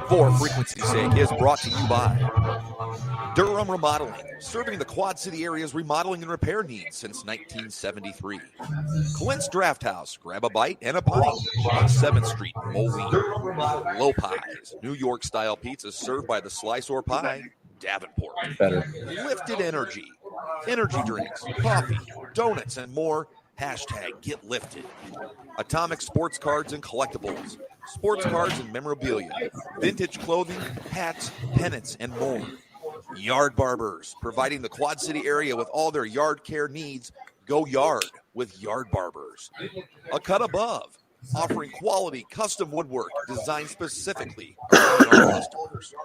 For Frequency's Sake is brought to you by Durham Remodeling, serving the Quad City area's remodeling and repair needs since 1973. Clint's Draft House, grab a bite and a pint on 7th Street, Moline. Low Pies, New York-style pizza served by the Slice or Pie, Davenport. Better. Lifted Energy, energy drinks, coffee, donuts, and more. Hashtag Get Lifted. Atomic Sports Cards and Collectibles, sports cards and memorabilia, vintage clothing, hats, pennants, and more. Yard Barbers, providing the Quad City area with all their yard care needs. Go yard with Yard Barbers. A Cut Above, offering quality custom woodwork designed specifically for our customers.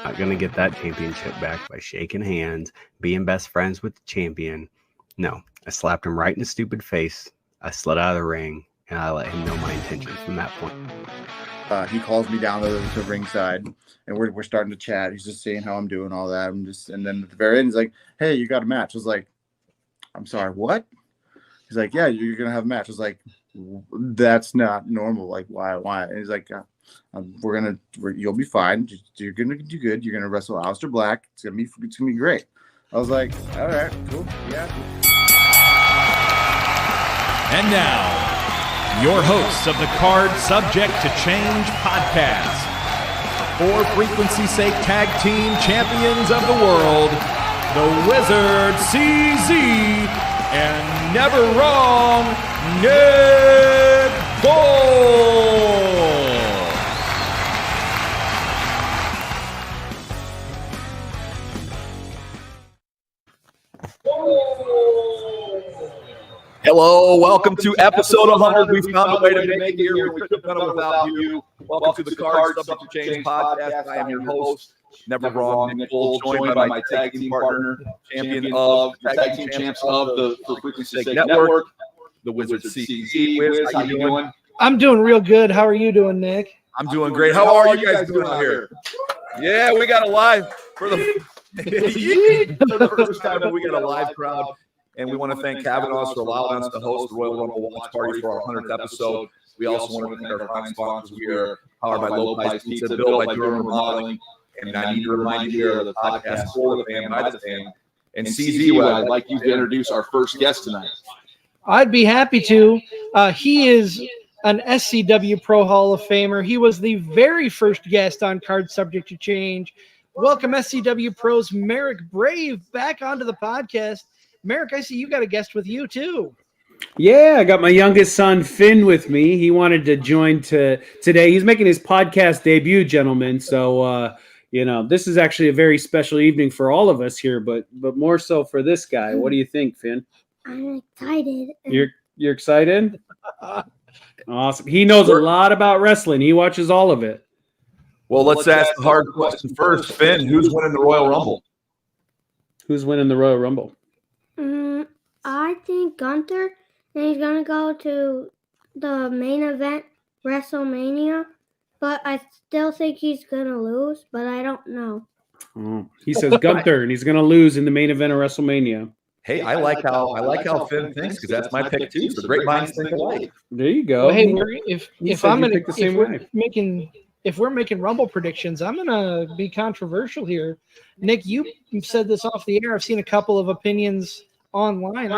Not going to get that championship back by shaking hands, being best friends with the champion. No, I slapped him right in the stupid face. I slid out of the ring, and I let him know my intentions from that point. He calls me down to ringside, and we're starting to chat. He's just saying how I'm doing, all that. And then at the very end, he's like, "Hey, you got a match?" I was like, "I'm sorry, what?" He's like, "Yeah, you're gonna have a match." I was like, "That's not normal. Like, why?" And he's like, "You'll be fine. You're gonna do good. You're gonna wrestle Aleister Black. It's gonna be great." I was like, "All right, cool, yeah." And now, your hosts of the Card Subject to Change podcast, For Frequency's Sake Tag Team Champions of the World, the Wizard CZ, and Never Wrong Nick Gold. Hello, welcome to episode 100. We found a way to make it here. We couldn't have done it without you. Welcome to the Card Subject to Change podcast. I am your host, Never Wrong Nick Gold, joined by my tag team partner, champion of tag team champs of the For Frequency's Sake Network, the Wizard CZ. Wiz, how you doing? I'm doing real good. How are you doing, Nick? I'm doing great. How are you guys doing out here? Yeah, we got a live for the first time that we got a live crowd. And we want to thank Kavanaugh's for allowing us to host the Royal Rumble Watch Party for our 100th episode. We also want to thank our fine sponsors. We are powered by Low Pies Pizza, built by Durham Remodeling. And I need to remind you here of the podcast for the fan, by the fan. And CZ, I'd like you to introduce our first guest tonight. I'd be happy to. He is an SCW Pro Hall of Famer. He was the very first guest on Card Subject to Change. Welcome, SCW Pros Merrick Brave back onto the podcast. Merrick, I see you got a guest with you too. Yeah, I got my youngest son, Finn, with me. He wanted to join today. He's making his podcast debut, gentlemen. So, this is actually a very special evening for all of us here, but more so for this guy. What do you think, Finn? I'm excited. You're excited? Awesome. He knows a lot about wrestling. He watches all of it. Well, let's ask the hard question first. Finn, who's winning the Royal Rumble? Who's winning the Royal Rumble? I think Gunther, and he's going to go to the main event, WrestleMania, but I still think he's going to lose, but I don't know. Oh, he says Gunther, and he's going to lose in the main event of WrestleMania. Hey, I like how Finn thinks, because that's my pick too. So great minds think alike. There you go. Well, hey, if we're making Rumble predictions, I'm gonna be controversial here. Nick, you said this off the air. I've seen a couple of opinions online.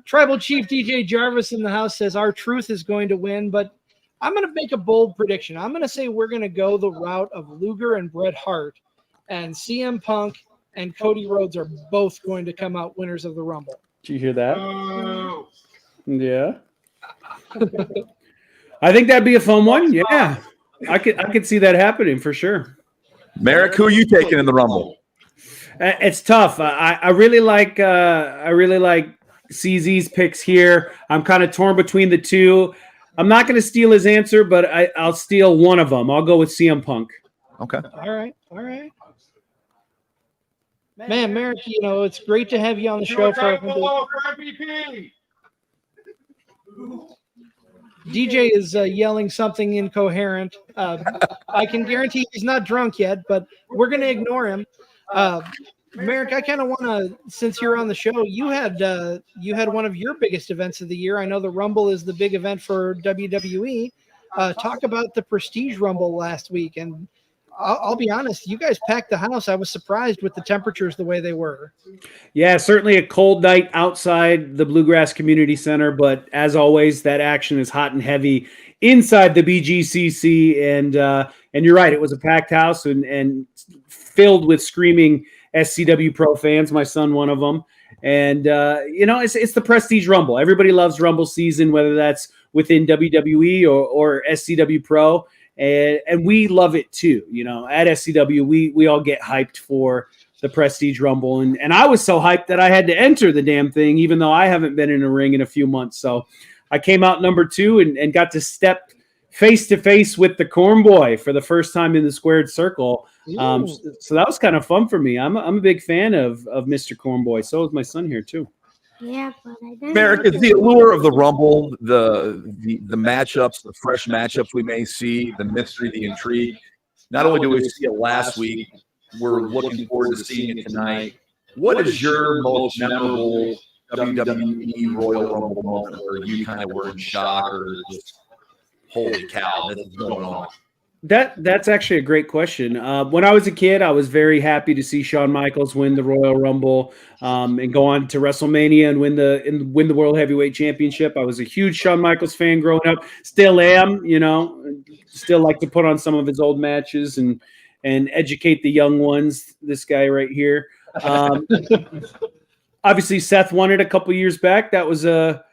Tribal Chief DJ Jarvis in the house says our truth is going to win, but I'm going to make a bold prediction. I'm going to say we're going to go the route of Luger and Bret Hart, and CM Punk and Cody Rhodes are both going to come out winners of the Rumble. Did you hear that? Yeah. I think that'd be a fun one. Yeah. I could see that happening for sure. Merrick, who are you taking in the Rumble? It's tough. I really like CZ's picks here. I'm kind of torn between the two. I'm not going to steal his answer, but I'll steal one of them. I'll go with CM Punk. Okay. All right. Man, Merrick, it's great to have you on the show. For MVP. DJ is yelling something incoherent. I can guarantee he's not drunk yet, but we're going to ignore him. Merrick, I kind of want to, since you're on the show, you had one of your biggest events of the year. I know the Rumble is the big event for WWE. Talk about the Prestige Rumble last week, and I'll be honest, you guys packed the house. I was surprised with the temperatures the way they were. Yeah, certainly a cold night outside the Bluegrass Community Center, but as always, that action is hot and heavy inside the BGCC. And you're right, it was a packed house and filled with screaming SCW Pro fans. My son, one of them. And it's the Prestige Rumble. Everybody loves Rumble season, whether that's within WWE or SCW Pro. And we love it too. At SCW, we all get hyped for the Prestige Rumble. And I was so hyped that I had to enter the damn thing, even though I haven't been in a ring in a few months. So I came out number 2 and got to step face to face with the Corn Boy for the first time in the squared circle. So that was kind of fun for me. I'm a big fan of Mr. Corn Boy. So is my son here too. Yeah, but I don't. Merrick, is the allure of the Rumble, the matchups, the fresh matchups we may see, the mystery, the intrigue. Not only do we see it last week, we're looking forward to seeing it tonight. What is your most memorable WWE Royal Rumble moment where you kind of were in shock or just, holy cow, this is going on? That's actually a great question. When I was a kid, I was very happy to see Shawn Michaels win the Royal Rumble and go on to WrestleMania and win the World Heavyweight Championship. I was a huge Shawn Michaels fan growing up. Still am, still like to put on some of his old matches and educate the young ones. This guy right here. Obviously, Seth won it a couple years back. That was a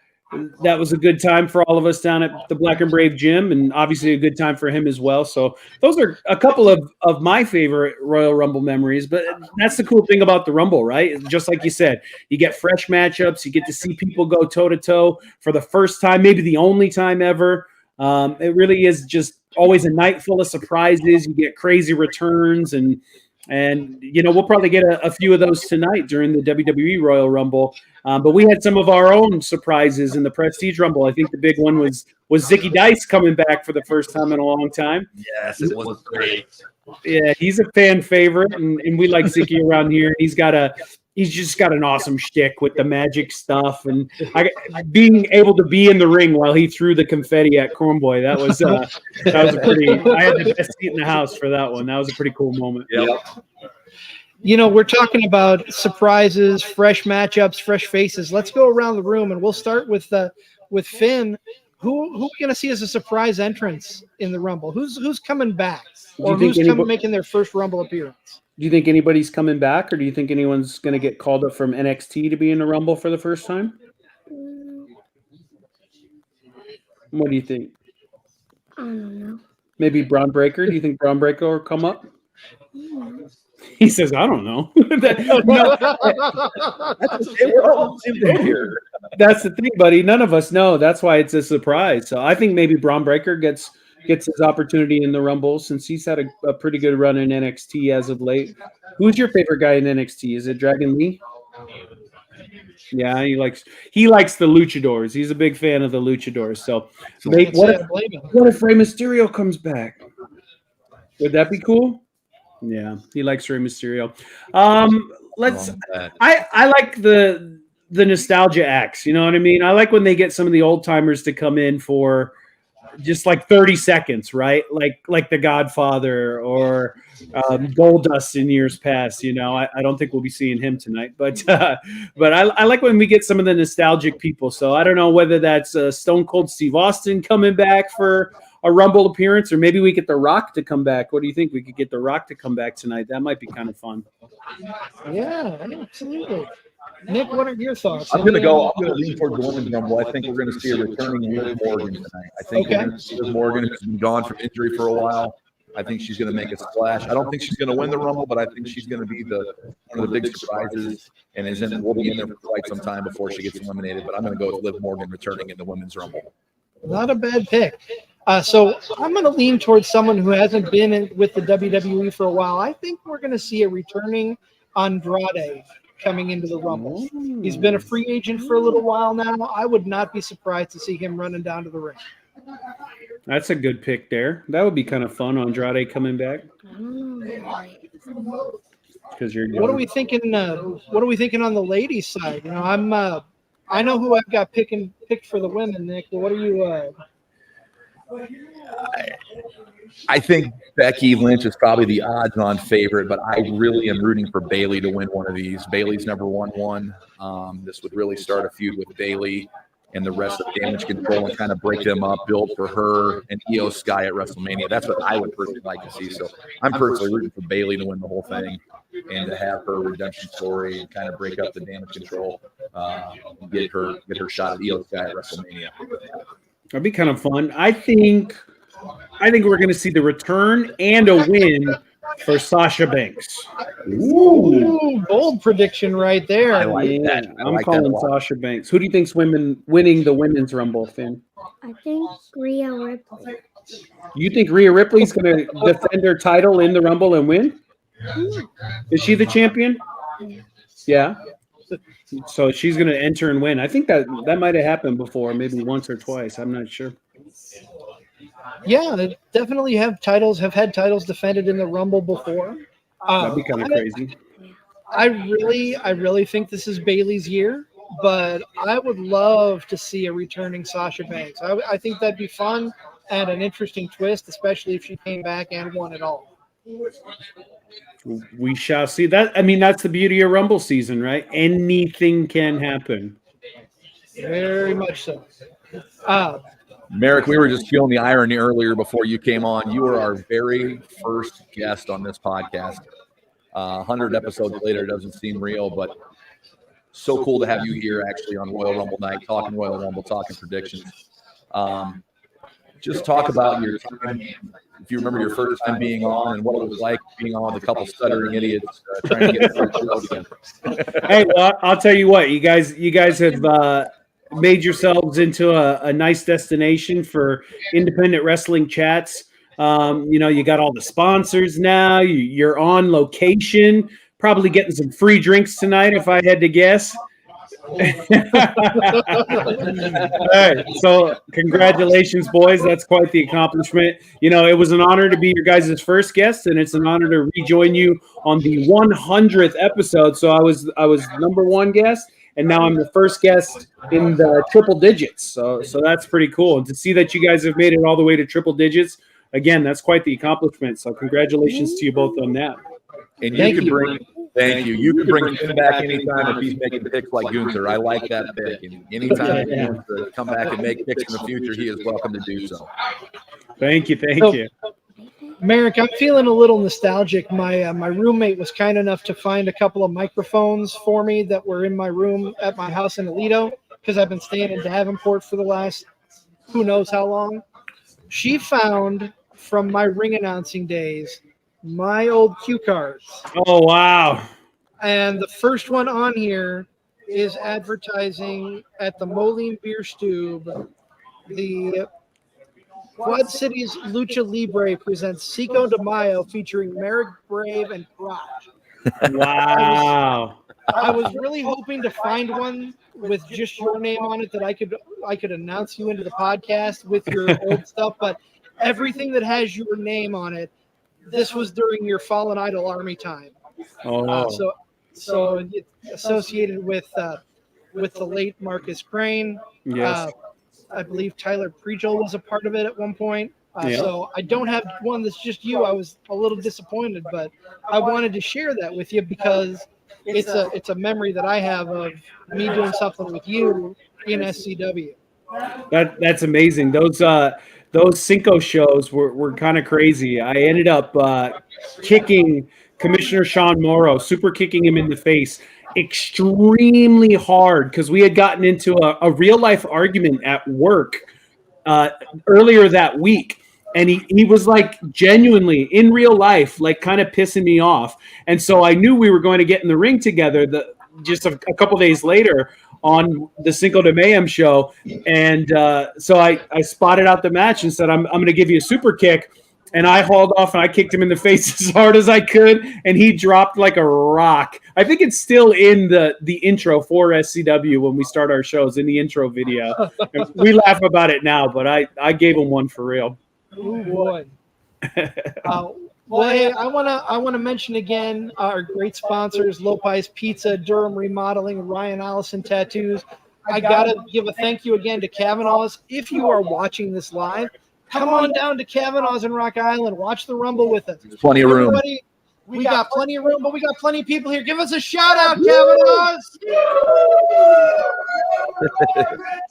good time for all of us down at the Black and Brave gym, and obviously a good time for him as well. So those are a couple of my favorite Royal Rumble memories, but that's the cool thing about the Rumble, right? Just like you said, you get fresh matchups. You get to see people go toe-to-toe for the first time, maybe the only time ever. It really is just always a night full of surprises. You get crazy returns, and we'll probably get a few of those tonight during the WWE Royal Rumble. But we had some of our own surprises in the Prestige Rumble. I think the big one was Zicky Dice coming back for the first time in a long time. Yes, it was great. Yeah, he's a fan favorite, and we like Zicky around here. He's just got an awesome shtick with the magic stuff, and being able to be in the ring while he threw the confetti at Corn Boy. That was a pretty. I had the best seat in the house for that one. That was a pretty cool moment. Yep. We're talking about surprises, fresh matchups, fresh faces. Let's go around the room, and we'll start with Finn. Who are we going to see as a surprise entrance in the Rumble? Who's coming back, or who's making their first Rumble appearance? Do you think anybody's coming back, or do you think anyone's going to get called up from NXT to be in the Rumble for the first time? What do you think? I don't know. Maybe Braun Breaker? Do you think Braun Breaker will come up? He says, I don't know. That's the thing, buddy. None of us know. That's why it's a surprise. So I think maybe Braun Breaker gets his opportunity in the Rumble since he's had a pretty good run in NXT as of late. Who's your favorite guy in NXT? Is it Dragon Lee? Yeah, he likes the luchadors. He's a big fan of the luchadors. So what if Rey Mysterio comes back? Would that be cool? Yeah, he likes Rey Mysterio. I like the nostalgia acts. You know what I mean? I like when they get some of the old timers to come in for just like 30 seconds, right? Like the Godfather or Goldust in years past. I don't think we'll be seeing him tonight, but I like when we get some of the nostalgic people. So I don't know whether that's Stone Cold Steve Austin coming back for a Rumble appearance, or maybe we get The Rock to come back. What do you think? We could get The Rock to come back tonight. That might be kind of fun. Yeah, absolutely. Nick, what are your thoughts? I'm going to lean toward the Women's Rumble. I think we're going to see a returning Liv Morgan tonight. I think we're going to see Liv Morgan, who's been gone from injury for a while. I think she's going to make a splash. I don't think she's going to win the Rumble, but I think she's going to be one of the big surprises, and we'll be in there for quite some time before she gets eliminated. But I'm going to go with Liv Morgan returning in the Women's Rumble. Not a bad pick. So I'm going to lean towards someone who hasn't been with the WWE for a while. I think we're going to see a returning Andrade coming into the Rumble. He's been a free agent for a little while now. I would not be surprised to see him running down to the ring. That's a good pick there. That would be kind of fun, Andrade coming back. because you're What are we thinking? What are we thinking on the ladies' side? You know, I know who I've got picked for the women, Nick. But what are you? I think Becky Lynch is probably the odds-on favorite, but I really am rooting for Bailey to win one of these. Bailey's never won one. This would really start a feud with Bailey and the rest of Damage Control and kind of break them up, build for her and Io Sky at WrestleMania. That's what I would personally like to see. So I'm personally rooting for Bailey to win the whole thing and to have her redemption story and kind of break up the Damage Control, and get her shot at Io Sky at WrestleMania. That'd be kind of fun. I think we're going to see the return and a win for Sasha Banks. Ooh, bold prediction right there. I like that. I I'm like calling that a lot. Sasha Banks. Who do you think's winning the women's Rumble, Finn? I think Rhea Ripley. You think Rhea Ripley's going to defend her title in the Rumble and win? Is she the champion? Yeah. So she's going to enter and win. I think that might have happened before, maybe once or twice. I'm not sure. Yeah, they definitely have had titles defended in the Rumble before. That'd be kind of crazy. I really think this is Bailey's year, but I would love to see a returning Sasha Banks. I think that'd be fun and an interesting twist, especially if she came back and won it all. We shall see. That. I mean, that's the beauty of Rumble season, right? Anything can happen. Very much so. Merrick, we were just feeling the irony earlier before you came on. You were our very first guest on this podcast. 100 episodes later doesn't seem real, but so cool to have you here actually on Royal Rumble night, talking Royal Rumble, talking predictions. Just talk about your time, if you remember your first time being on and what it was like being on with a couple stuttering idiots trying to get the show again. Hey, well, I'll tell you what, you guys have made yourselves into a nice destination for independent wrestling chats. You got all the sponsors now. You're on location, probably getting some free drinks tonight, if I had to guess. All right, so congratulations, boys. That's quite the accomplishment. It was an honor to be your guys' first guest, and it's an honor to rejoin you on the 100th episode. So I was number one guest, and now I'm the first guest in the triple digits. So that's pretty cool. And to see that you guys have made it all the way to triple digits, again, that's quite the accomplishment. So congratulations to you both on that. And you can bring Finn back anytime if he's making picks like Gunther. I like that pick. And anytime he wants to come back and make picks in the future, he is welcome to do so. Thank you. Merrick, I'm feeling a little nostalgic. My roommate was kind enough to find a couple of microphones for me that were in my room at my house in Aledo, because I've been staying in Davenport for the last who knows how long. She found from my ring announcing days my old cue cards. Oh, wow. And the first one on here is advertising at the Moline Beer Stube. The Quad Cities Lucha Libre presents Cinco de Mayo featuring Merrick Brave and Crotch. Wow. I was really hoping to find one with just your name on it that I could announce you into the podcast with your old stuff, but everything that has your name on it, this was during your Fallen Idol Army time. Oh, so it's associated with the late Marcus Crane. yes. I believe Tyler Pregel was a part of it at one point. Yeah. So I don't have one that's just you. I was a little disappointed, but I wanted to share that with you because it's a memory that I have of me doing something with you in SCW. That's amazing. Those Cinco shows were kind of crazy. I ended up kicking Commissioner Sean Morrow, super kicking him in the face extremely hard because we had gotten into a real life argument at work earlier that week. And he was like genuinely in real life, like kind of pissing me off. And so I knew we were going to get in the ring together just a couple days later on the Cinco de Mayo show. And so I spotted out the match and said, I'm going to give you a super kick. And I hauled off and I kicked him in the face as hard as I could. And he dropped like a rock. I think it's still in the intro for SCW when we start our shows, in the intro video. We laugh about it now, but I gave him one for real. Oh, boy. Well, hey, I wanna mention again our great sponsors: Lopez Pizza, Durham Remodeling, Ryan Allison Tattoos. I gotta give a thank you again to Kavanaugh's. If you are watching this live, come on down to Kavanaugh's in Rock Island. Watch the Rumble with us. There's plenty of room. Everybody, we got plenty of room, but we got plenty of people here. Give us a shout out, Kavanaugh's.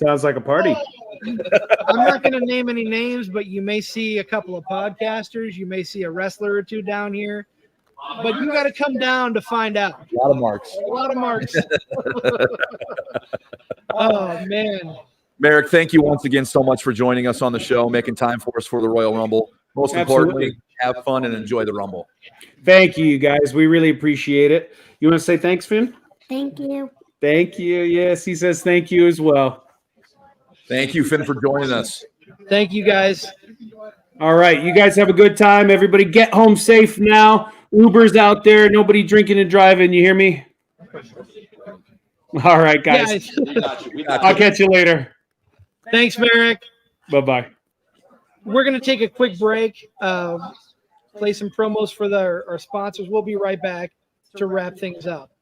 Sounds like a party. I'm not going to name any names, but you may see a couple of podcasters. You may see a wrestler or two down here. But you got to come down to find out. A lot of marks. A lot of marks. Oh, man. Merrick, thank you once again so much for joining us on the show, making time for us for the Royal Rumble. Most importantly, have fun and enjoy the Rumble. Thank you, guys. We really appreciate it. You want to say thanks, Finn? Thank you. Thank you. Yes, he says thank you as well. Thank you, Finn, for joining us. Thank you, guys. All right. You guys have a good time. Everybody get home safe now. Uber's out there. Nobody drinking and driving. You hear me? All right, guys. I'll catch you later. Thanks, Merrick. Bye-bye. We're going to take a quick break, play some promos for our sponsors. We'll be right back to wrap things up.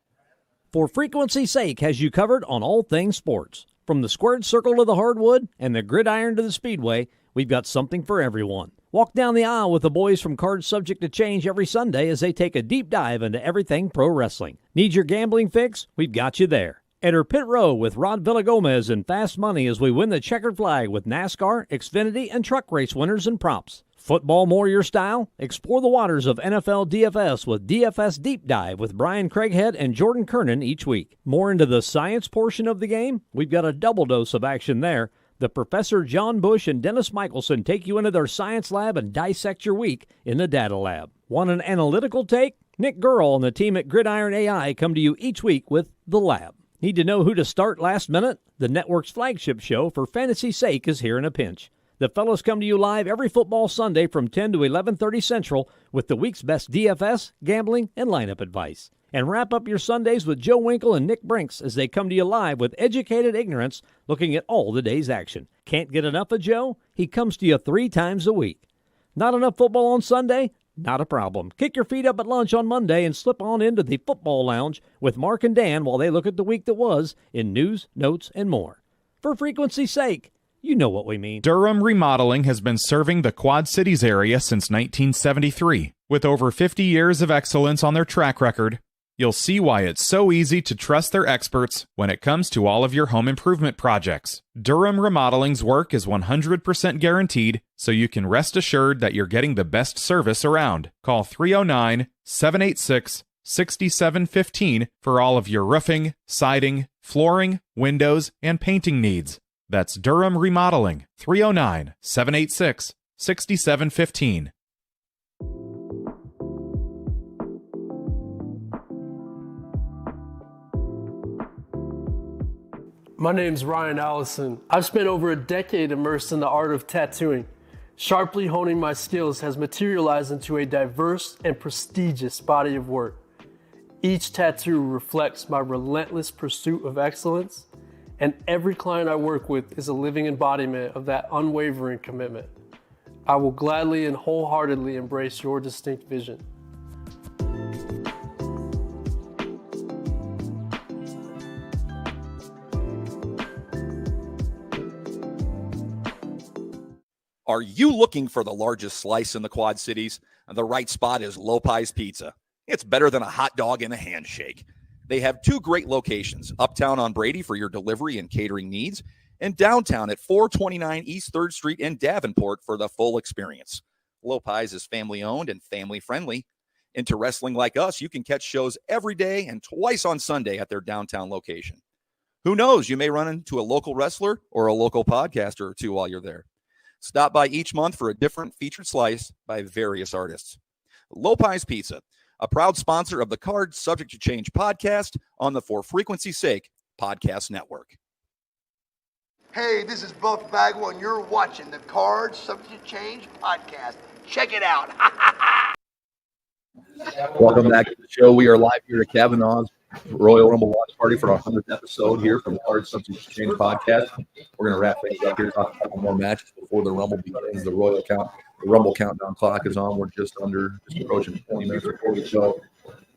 For frequency's sake, has you covered on all things sports. From the squared circle to the hardwood and the gridiron to the speedway, we've got something for everyone. Walk down the aisle with the boys from Cards Subject to Change every Sunday as they take a deep dive into everything pro wrestling. Need your gambling fix? We've got you there. Enter Pit Row with Rod Villagomez and Fast Money as we win the checkered flag with NASCAR, Xfinity, and truck race winners and props. Football more your style? Explore the waters of NFL DFS with DFS Deep Dive with Brian Craighead and Jordan Kernan each week. More into the science portion of the game? We've got a double dose of action there. The Professor John Bush and Dennis Michelson take you into their science lab and dissect your week in the data lab. Want an analytical take? Nick Gurl and the team at Gridiron AI come to you each week with The Lab. Need to know who to start last minute? The network's flagship show, For Fantasy's Sake, is here in a pinch. The fellows come to you live every football Sunday from 10 to 11:30 Central with the week's best DFS, gambling, and lineup advice. And wrap up your Sundays with Joe Winkle and Nick Brinks as they come to you live with educated ignorance looking at all the day's action. Can't get enough of Joe? He comes to you 3 times a week. Not enough football on Sunday? Not a problem. Kick your feet up at lunch on Monday and slip on into the football lounge with Mark and Dan while they look at the week that was in news, notes, and more. For frequency's sake, you know what we mean. Durham Remodeling has been serving the Quad Cities area since 1973. With over 50 years of excellence on their track record, you'll see why it's so easy to trust their experts when it comes to all of your home improvement projects. Durham Remodeling's work is 100% guaranteed, so you can rest assured that you're getting the best service around. Call 309-786-6715 for all of your roofing, siding, flooring, windows, and painting needs. That's Durham Remodeling, 309-786-6715. My name's Ryan Allison. I've spent over a decade immersed in the art of tattooing. Sharply honing my skills has materialized into a diverse and prestigious body of work. Each tattoo reflects my relentless pursuit of excellence, and every client I work with is a living embodiment of that unwavering commitment. I will gladly and wholeheartedly embrace your distinct vision. Are you looking for the largest slice in the Quad Cities? The right spot is Lopez Pizza. It's better than a hot dog and a handshake. They have 2 great locations, uptown on Brady for your delivery and catering needs, and downtown at 429 East 3rd Street in Davenport for the full experience. Lopez is family-owned and family-friendly. Into wrestling like us, you can catch shows every day and twice on Sunday at their downtown location. Who knows, you may run into a local wrestler or a local podcaster or two while you're there. Stop by each month for a different featured slice by various artists. Lopez Pizza, a proud sponsor of the Card Subject to Change podcast on the For Frequency's Sake podcast network. Hey, this is Buff Bagwell, and you're watching the Card Subject to Change podcast. Check it out. Welcome back to the show. We are live here at Kavanaugh's Royal Rumble watch party for our 100th episode here from the Card Subject to Change podcast. We're going to wrap things up here, talk a couple more matches before the Rumble begins. The Royal count The Rumble countdown clock is on. We're just approaching 20 minutes before we go.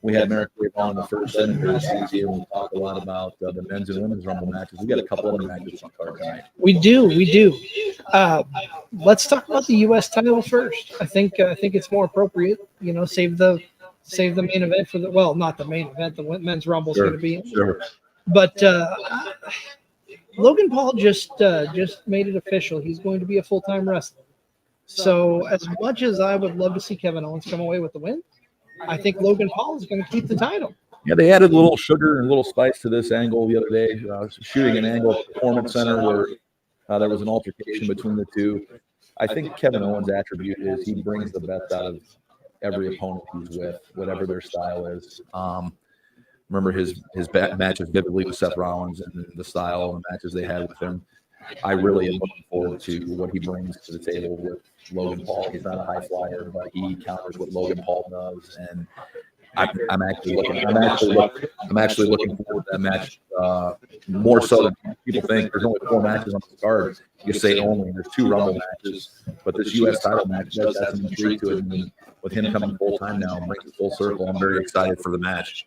We had Merrick Wave on the first segment of the season, and we talked a lot about the men's and women's Rumble matches. We got a couple other matches on the card tonight. We do. Let's talk about the U.S. title first. I think it's more appropriate. Save the main event for not the main event. The men's Rumble is going to be. Sure. But Logan Paul just made it official. He's going to be a full-time wrestler. So as much as I would love to see Kevin Owens come away with the win, I think Logan Paul is going to keep the title. Yeah, they added a little sugar and a little spice to this angle the other day, shooting an angle at the Performance Center where there was an altercation between the two. I think Kevin Owens' attribute is he brings the best out of every opponent he's with, whatever their style is. Remember his matches vividly with Seth Rollins and the style and matches they had with him. I really am looking forward to what he brings to the table with Logan Paul. He's not a high flyer, but he counters what Logan Paul does, and I'm actually looking forward to that match more so than people think. There's only 4 matches on the card. You say only. There's 2 Rumble matches, but this U.S. title match does have some intrigue to it. And with him coming full time now and brings it full circle, I'm very excited for the match.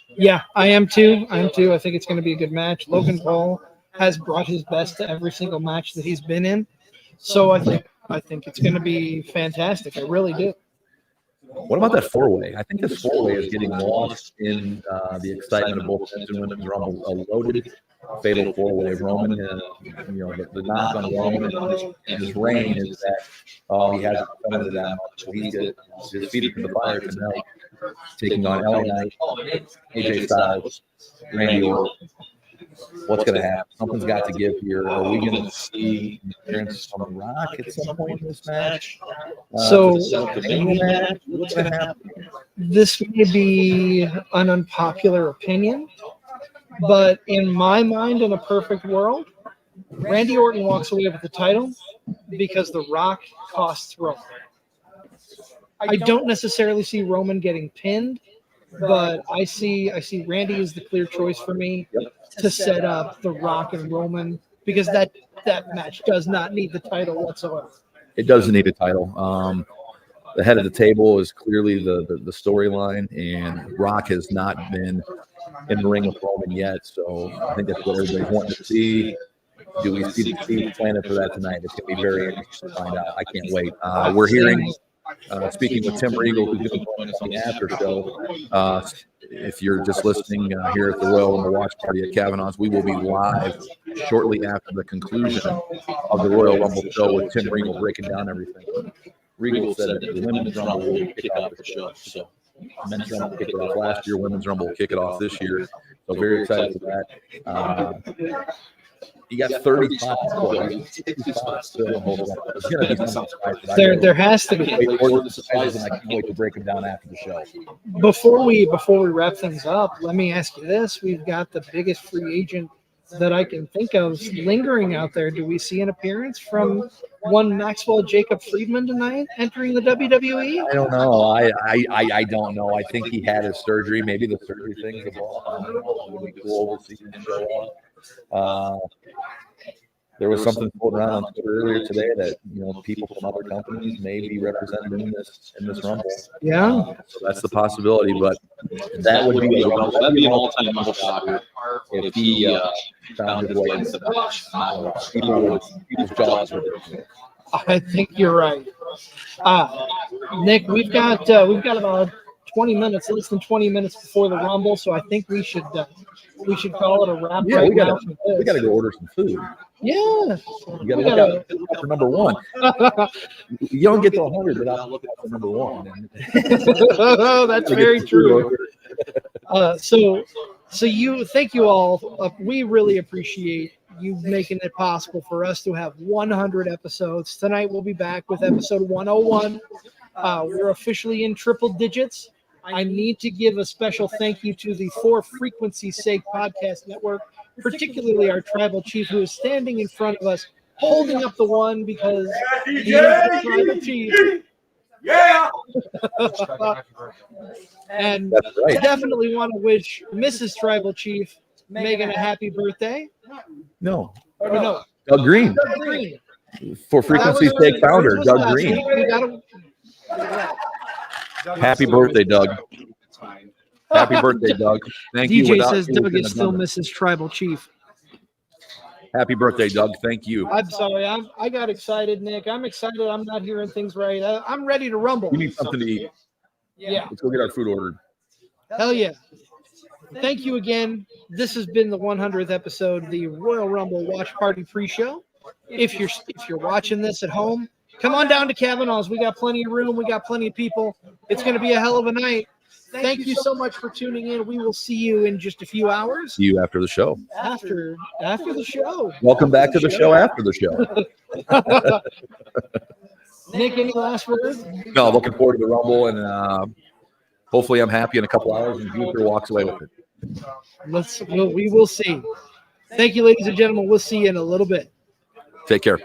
Yeah, I am too. I think it's going to be a good match. Logan Paul has brought his best to every single match that he's been in, so I think it's going to be fantastic. I really do. What about that 4-way? I think this 4-way is getting lost in the excitement of both men's and women's Rumble. A loaded, fatal 4-way. Roman, the knock on Roman and his reign is that he hasn't defended that much. So he's his feet to the fire tonight, taking on LA Knight, AJ Styles, Randy Orton. What's going to happen? Something's got to give here. Are we going to see an appearance from The Rock at some point in this match? What's going to happen? This may be an unpopular opinion, but in my mind, in a perfect world, Randy Orton walks away with the title because The Rock costs Roman. I don't necessarily see Roman getting pinned, but I see Randy as the clear choice for me to set up The Rock and Roman, because that match does not need the title whatsoever. It doesn't need a title. The head of the table is clearly the storyline, and Rock has not been in the ring with Roman yet. So I think that's what everybody's wanting to see. Do we see the seed planted for that tonight? It's going to be very interesting to find out. I can't wait. We're hearing, speaking with Tim Regal, who's going to join us on the after show. If you're just listening here at the Royal Rumble Watch Party at Kavanaugh's, we will be live shortly after the conclusion of the Royal Rumble show with Tim Regal breaking down everything. Regal said that the Women's Rumble will kick off the show. So Men's Rumble kicked it off last year. Women's Rumble will kick it off this year. So very excited for that. You got 30 spots. There has to be. I can't wait to break them down after the show. Before we wrap things up, let me ask you this: we've got the biggest free agent that I can think of lingering out there. Do we see an appearance from one Maxwell Jacob Friedman tonight entering the WWE? I don't know. I don't know. I think he had his surgery. Maybe the surgery thing's involved. I don't know. It would be cool overseeing him show up. There was something floating around on Twitter earlier today that people from other companies may be represented in this Rumble. Yeah, so that's the possibility. But that would be an all-time Rumble shocker if he found his way into the match. People's jaws would. I think you're right. Nick, we've got about 20 minutes, less than 20 minutes before the Rumble, so I think we should call it a wrap. Yeah, right we gotta go order some food. Yeah, you gotta look out for number one. You don't get to 100 without looking out for number one. That's very true. Thank you all. We really appreciate you making it possible for us to have 100 episodes. Tonight we'll be back with episode 101. We're officially in triple digits. I need to give a special thank you to the For Frequency's Sake Podcast Network, particularly our tribal chief, who is standing in front of us, holding up the one because he is the tribal chief. Yeah. And right. Definitely want to wish Mrs. Tribal Chief Megan a happy birthday. No. No. Doug Green. Doug Green. For Frequency Sake founder, Was Doug last Green. week. We gotta- Happy birthday, Doug. Happy birthday, Doug. Thank you. DJ Without says you, Doug we couldn't is have still done Mrs. Tribal Chief. it. Happy birthday, Doug. Thank you. I'm sorry. I got excited, Nick. I'm excited. I'm not hearing things right. I'm ready to rumble. We need something to eat. Yeah. Let's go get our food ordered. Hell yeah. Thank you again. This has been the 100th episode of the Royal Rumble Watch Party pre-show. If you're watching this at home, come on down to Kavanaugh's. We got plenty of room. We got plenty of people. It's going to be a hell of a night. Thank you so much for tuning in. We will see you in just a few hours See you after the show. after the show. Welcome back to the show after the show. Nick, any last words? No, looking forward to the Rumble, and hopefully I'm happy in a couple hours and Gunther walks away with it. We will see. Thank you, ladies and gentlemen. We'll see you in a little bit. Take care.